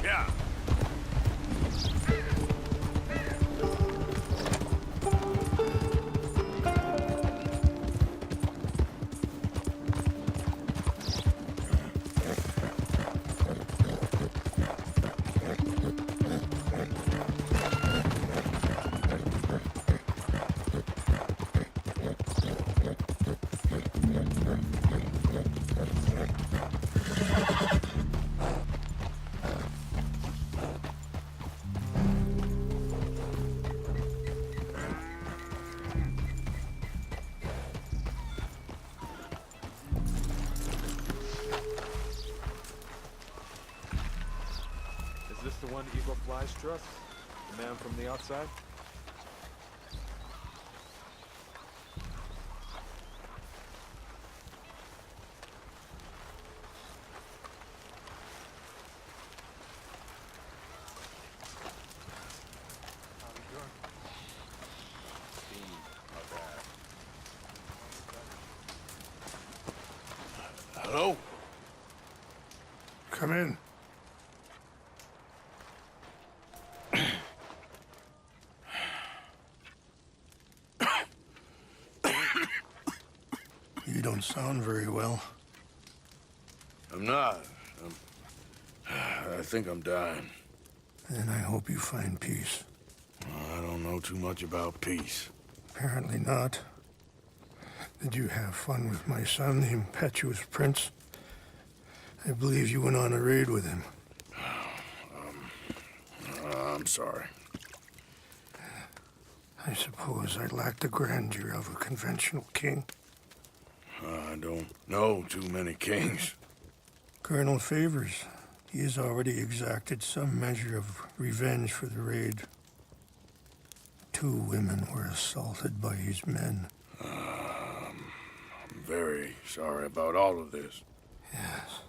Yeah. Is this the one Eagle Flies trusts? The man from the outside? How you doing? Hello? Come in. You don't sound very well. I'm not. I think I'm dying. And I hope you find peace. I don't know too much about peace. Apparently not. Did you have fun with my son, the impetuous prince? I believe you went on a raid with him. I'm sorry. I suppose I lack the grandeur of a conventional king. I don't know too many kings. Colonel Favors, he has already exacted some measure of revenge for the raid. 2 women were assaulted by his men. I'm very sorry about all of this. Yes.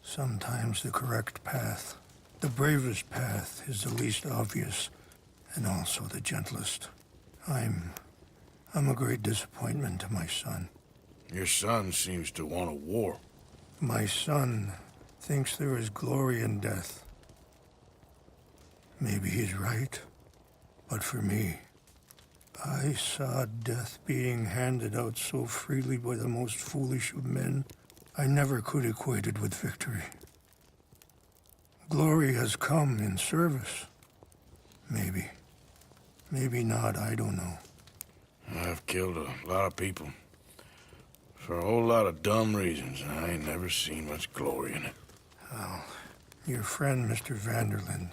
Sometimes the correct path, the bravest path, is the least obvious, and also the gentlest. I'm a great disappointment to my son. Your son seems to want a war. My son thinks there is glory in death. Maybe he's right, but for me, I saw death being handed out so freely by the most foolish of men, I never could equate it with victory. Glory has come in service. Maybe. Maybe not, I don't know. I've killed a lot of people. For a whole lot of dumb reasons, and I ain't never seen much glory in it. Well, your friend, Mr. Vanderlyn,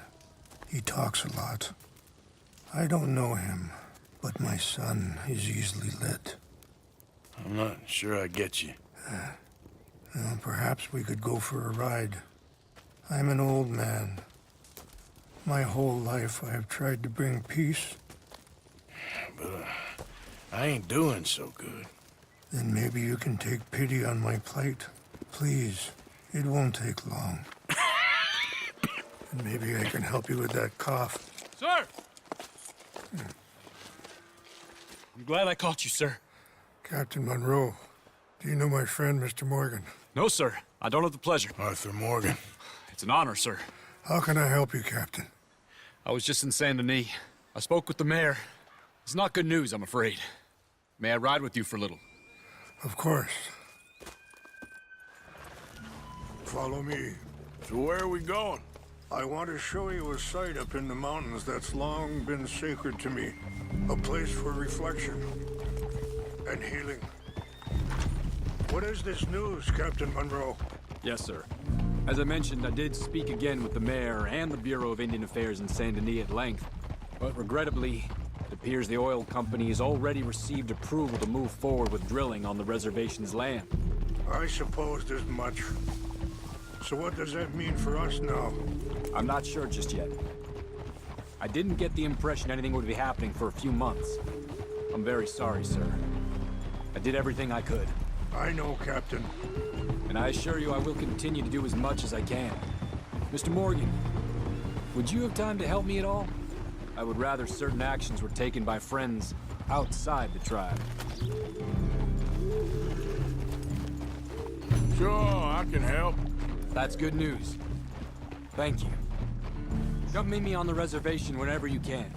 he talks a lot. I don't know him, but my son is easily led. I'm not sure I get you. Well, perhaps we could go for a ride. I'm an old man. My whole life I have tried to bring peace. But I ain't doing so good. Then maybe you can take pity on my plight. Please, it won't take long. And maybe I can help you with that cough. Sir! I'm glad I caught you, sir. Captain Monroe, do you know my friend, Mr. Morgan? No, sir. I don't have the pleasure. Arthur Morgan. It's an honor, sir. How can I help you, Captain? I was just in Saint Denis. I spoke with the mayor. It's not good news, I'm afraid. May I ride with you for a little? Of course. Follow me. So where are we going? I want to show you a site up in the mountains that's long been sacred to me. A place for reflection and healing. What is this news, Captain Monroe? Yes, sir. As I mentioned, I did speak again with the mayor and the Bureau of Indian Affairs in Saint Denis at length. But regrettably, it appears the oil company has already received approval to move forward with drilling on the reservation's land. I supposed as much. So what does that mean for us now? I'm not sure just yet. I didn't get the impression anything would be happening for a few months. I'm very sorry, sir. I did everything I could. I know, Captain. And I assure you I will continue to do as much as I can. Mr. Morgan, would you have time to help me at all? I would rather certain actions were taken by friends outside the tribe. Sure, I can help. That's good news. Thank you. Come meet me on the reservation whenever you can.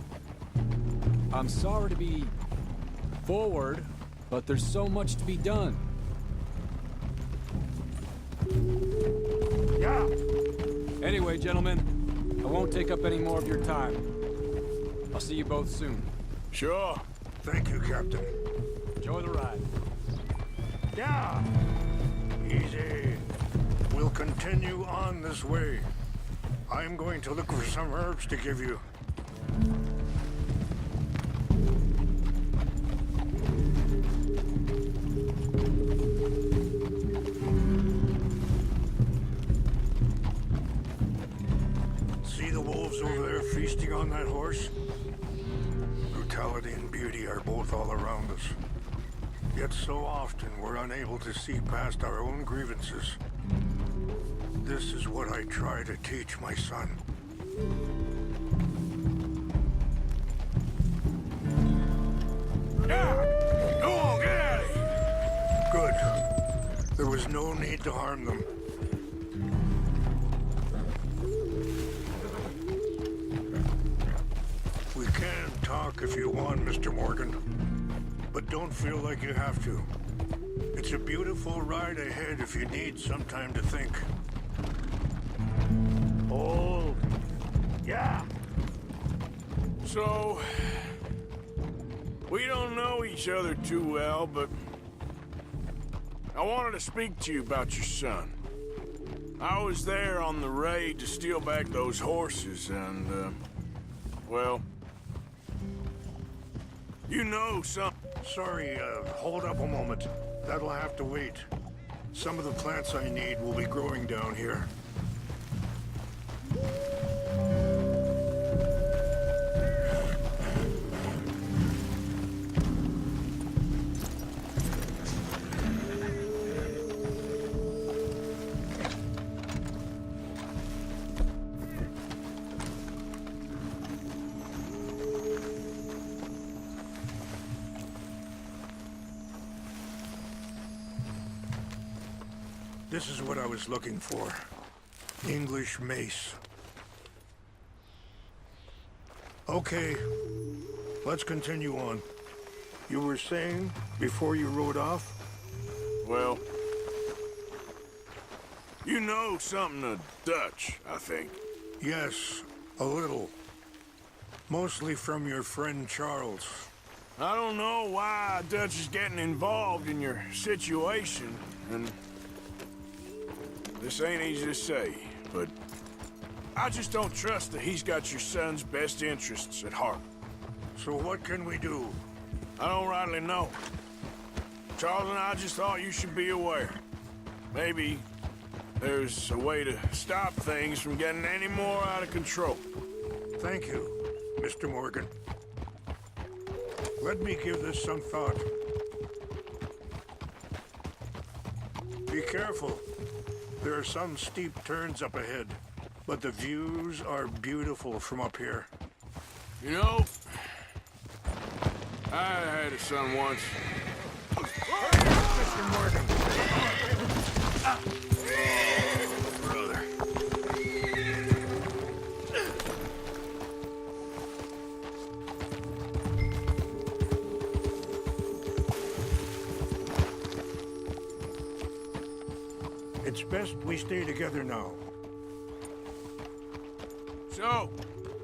I'm sorry to be forward, but there's so much to be done. Yeah. Anyway, gentlemen, I won't take up any more of your time. I'll see you both soon. Sure. Thank you, Captain. Enjoy the ride. Yeah. Easy. We'll continue on this way. I'm going to look for some herbs to give you. See the wolves over there feasting on that horse? Brutality and beauty are both all around us. Yet so often we're unable to see past our own grievances. This is what I try to teach my son. Yeah! Go on, get out of here! Good. There was no need to harm them. We can talk if you want, Mr. Morgan. But don't feel like you have to. It's a beautiful ride ahead if you need some time to think. Hold. Yeah. So, we don't know each other too well, but I wanted to speak to you about your son. I was there on the raid to steal back those horses, and, well, you know something. Sorry, hold up a moment. That'll have to wait. Some of the plants I need will be growing down here. This is what I was looking for. English mace. Okay, let's continue on. You were saying before you rode off? Well, you know something of Dutch, I think. Yes, a little. Mostly from your friend Charles. I don't know why Dutch is getting involved in your situation, and this ain't easy to say, but I just don't trust that he's got your son's best interests at heart. So what can we do? I don't rightly know. Charles and I just thought you should be aware. Maybe there's a way to stop things from getting any more out of control. Thank you, Mr. Morgan. Let me give this some thought. Be careful. There are some steep turns up ahead, but the views are beautiful from up here. You know, I had a son once. Mr. Morgan. Brother. It's best we stay together now. So,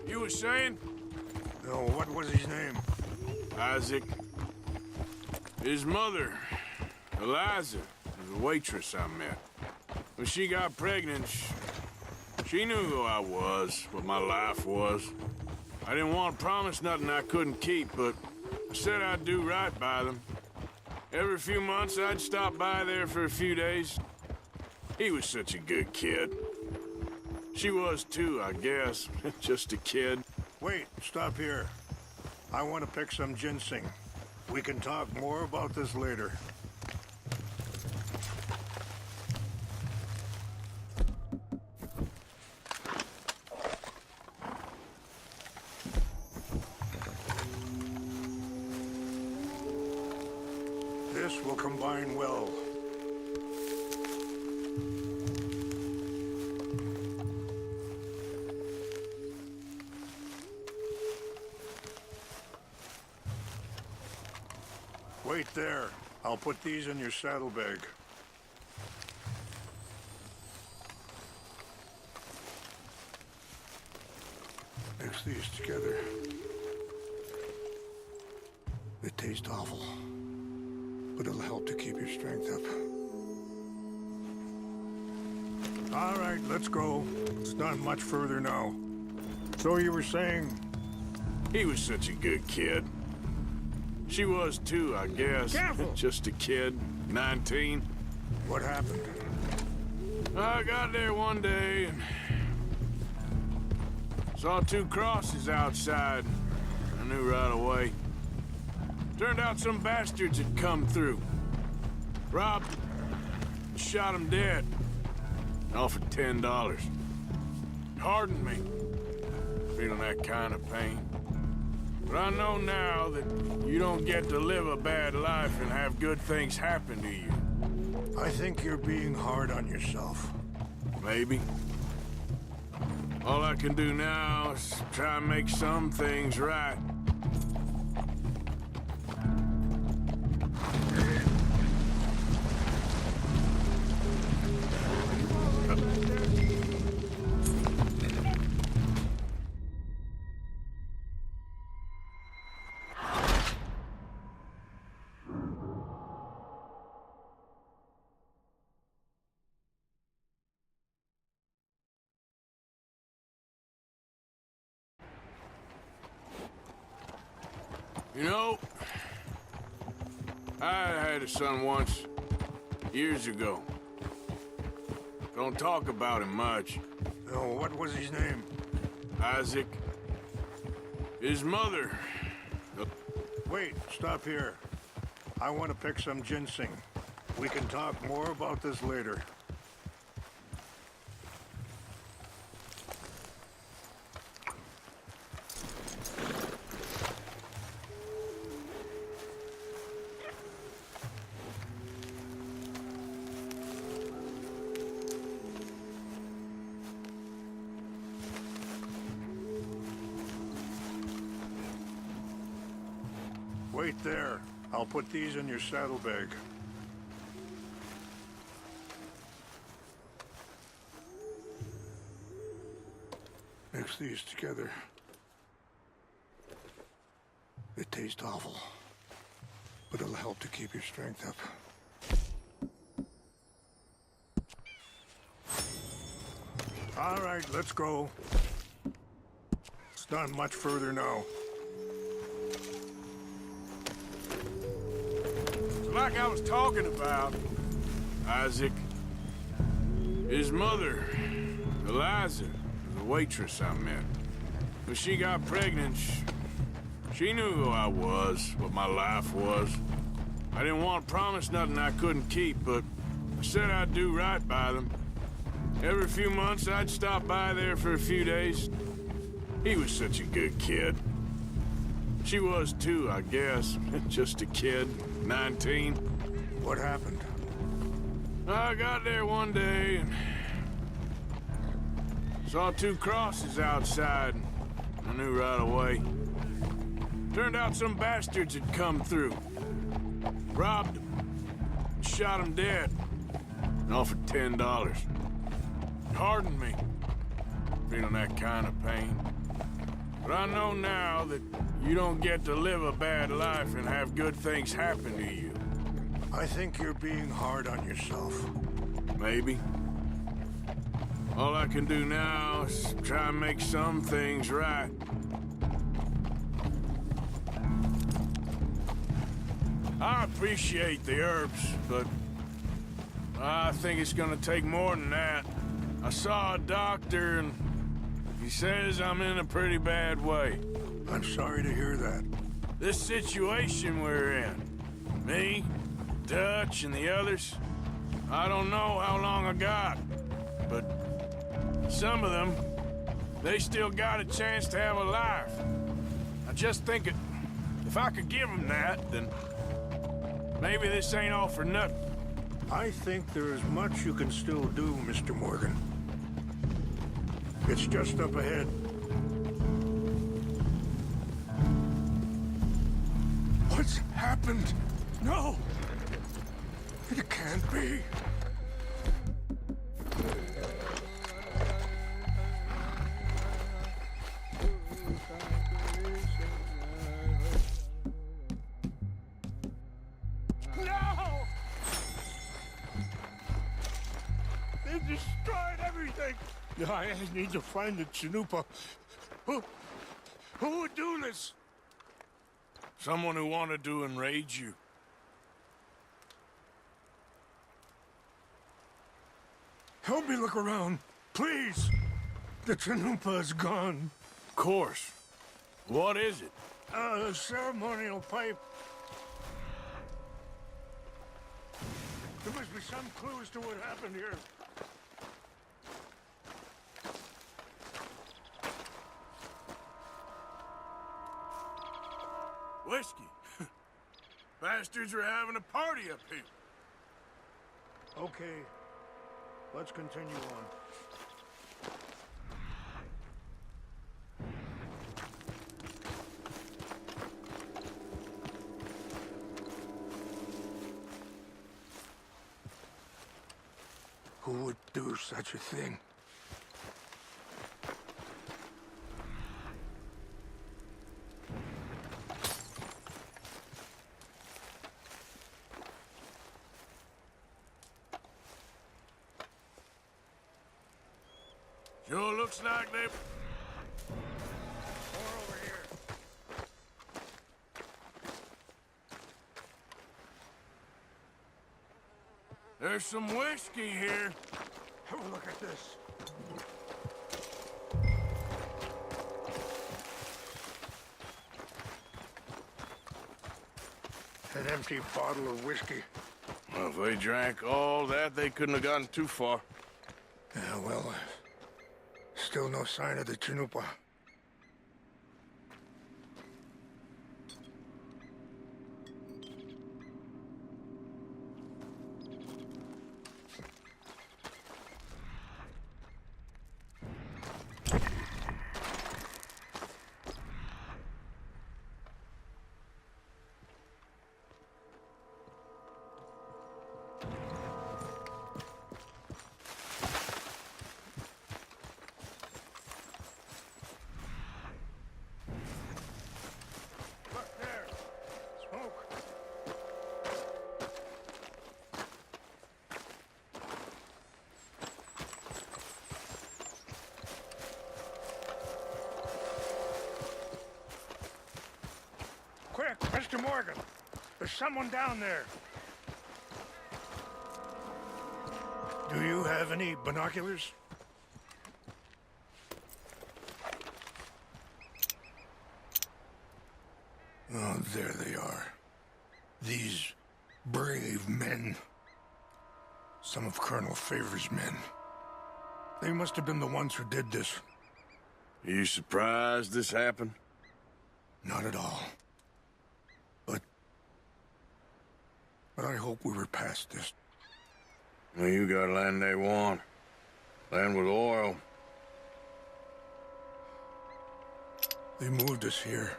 you were saying? No, what was his name? Isaac. His mother, Eliza, was a waitress I met. When she got pregnant, she knew who I was, what my life was. I didn't want to promise nothing I couldn't keep, but I said I'd do right by them. Every few months, I'd stop by there for a few days. He was such a good kid. She was too, I guess. Just a kid. Wait, stop here. I want to pick some ginseng. We can talk more about this later. This will combine well. Wait there. I'll put these in your saddlebag. Mix these together. They taste awful, but it'll help to keep your strength up. All right, let's go. It's not much further now. So you were saying? He was such a good kid. She was too, I guess. Careful! Just a kid, 19. What happened? I got there one day and saw 2 crosses outside. I knew right away. Turned out some bastards had come through. Robbed him, and shot him dead. Offered $10. Hardened me, feeling that kind of pain. But I know now that you don't get to live a bad life and have good things happen to you. I think you're being hard on yourself. Maybe. All I can do now is try and make some things right. You know, I had a son once, years ago. Don't talk about him much. No, what was his name? Isaac. His mother. Wait, stop here. I want to pick some ginseng. We can talk more about this later. Wait there. I'll put these in your saddlebag. Mix these together. They taste awful, but it'll help to keep your strength up. All right, let's go. It's not much further now. Like I was talking about, Isaac. His mother, Eliza, was a waitress I met. When she got pregnant, she knew who I was, what my life was. I didn't want to promise nothing I couldn't keep, but I said I'd do right by them. Every few months, I'd stop by there for a few days. He was such a good kid. She was too, I guess. Just a kid, 19. What happened? I got there one day and saw 2 crosses outside. I knew right away. Turned out some bastards had come through. Robbed him, and shot him dead. And offered $10. Hardened me, feeling that kind of pain. But I know now that you don't get to live a bad life and have good things happen to you. I think you're being hard on yourself. Maybe. All I can do now is try and make some things right. I appreciate the herbs, but I think it's gonna take more than that. I saw a doctor and he says I'm in a pretty bad way. I'm sorry to hear that. This situation we're in, me, Dutch, and the others, I don't know how long I got, but some of them, they still got a chance to have a life. I just think if I could give them that, then maybe this ain't all for nothing. I think there is much you can still do, Mr. Morgan. It's just up ahead. What's happened? No! It can't be. No! They destroyed everything! I need to find the Chanupa. Who would do this? Someone who wanted to enrage you. Help me look around, please. The Chanupa is gone. Of course. What is it? A ceremonial pipe. There must be some clues to what happened here. Whiskey. Bastards are having a party up here. Okay, let's continue on. Who would do such a thing? Sure looks like they... More over here. There's some whiskey here. Have a look at this. An empty bottle of whiskey. Well, if they drank all that, they couldn't have gotten too far. Yeah, well, still no sign of the Chanupa. Look there. Smoke. Quick, Mr. Morgan. There's someone down there. Do you have any binoculars? Oh, there they are. These brave men. Some of Colonel Favor's men. They must have been the ones who did this. You surprised this happened? Not at all. But I hope we were past this. Well, you got land they want. Land with oil. They moved us here.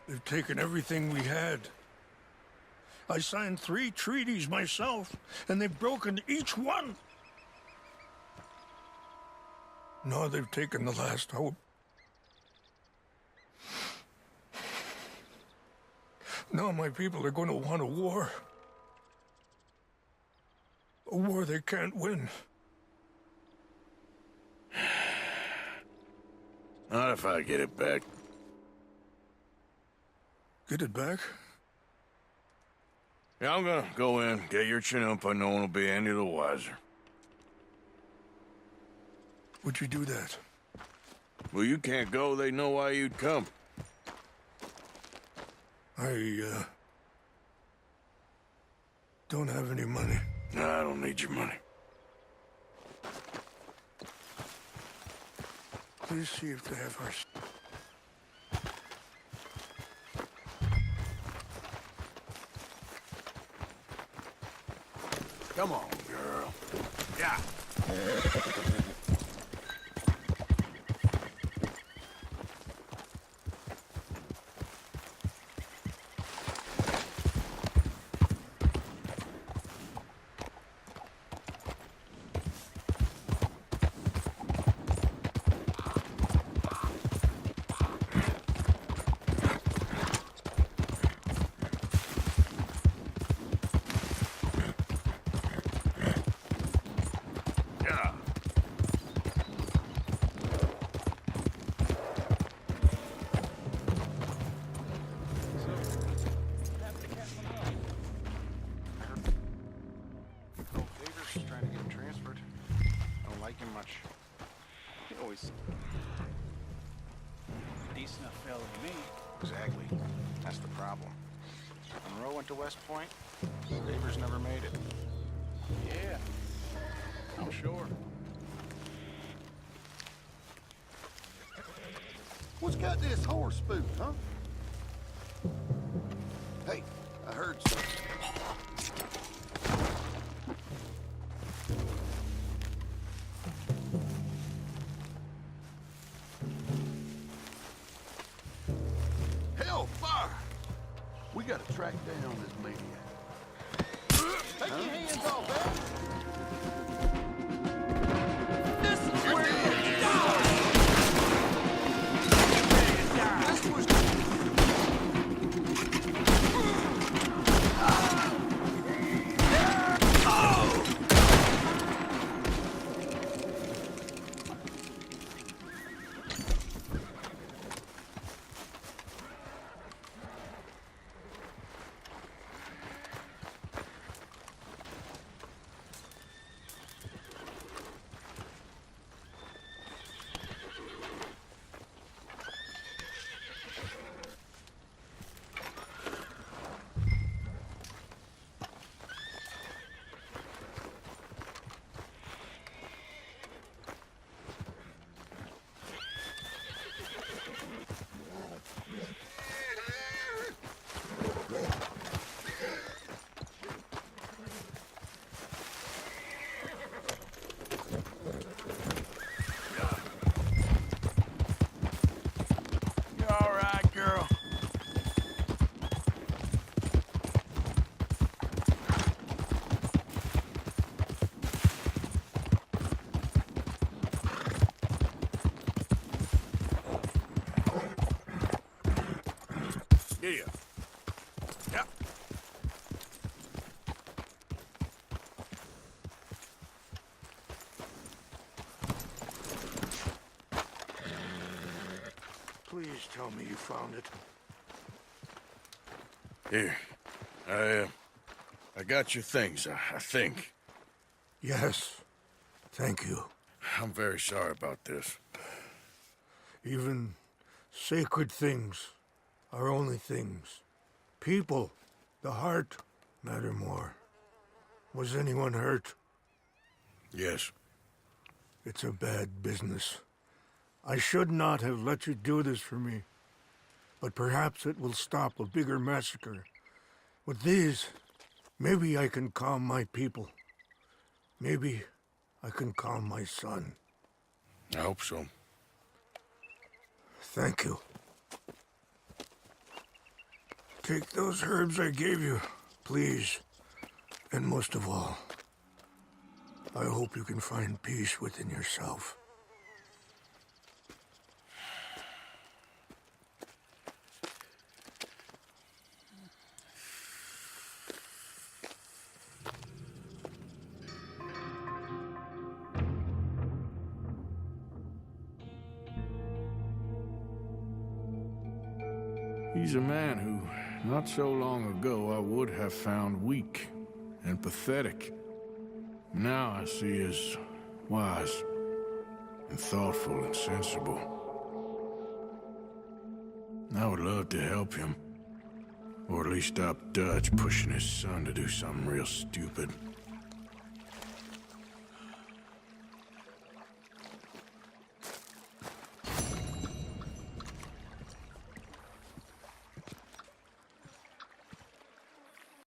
They've taken everything we had. I signed 3 treaties myself, and they've broken each one. Now they've taken the last hope. Now my people are going to want a war. A war they can't win. Not if I get it back. Get it back? Yeah, I'm gonna go in, get your Chanupa, no one will be any the wiser. Would you do that? Well, you can't go, they know why you'd come. I don't have any money. No, I don't need your money. Please see if they have our... Come on, girl. Yeah. Exactly. That's the problem. Monroe went to West Point. Gravers never made it. Yeah, I'm sure. What's got this horse spooked, huh? Hey, I heard something. Hellfire! We gotta track down this maniac. Take your hands off, man! This is where you die! This was... Here. Yep. Please tell me you found it. Here. I got your things, I think. Yes. Thank you. I'm very sorry about this. Even sacred things are only things. People, the heart, matter more. Was anyone hurt? Yes. It's a bad business. I should not have let you do this for me. But perhaps it will stop a bigger massacre. With these, maybe I can calm my people. Maybe I can calm my son. I hope so. Thank you. Take those herbs I gave you, please. And most of all, I hope you can find peace within yourself. He's a man who, not so long ago, I would have found weak and pathetic. Now I see as wise and thoughtful and sensible. I would love to help him, or at least stop Dutch pushing his son to do something real stupid.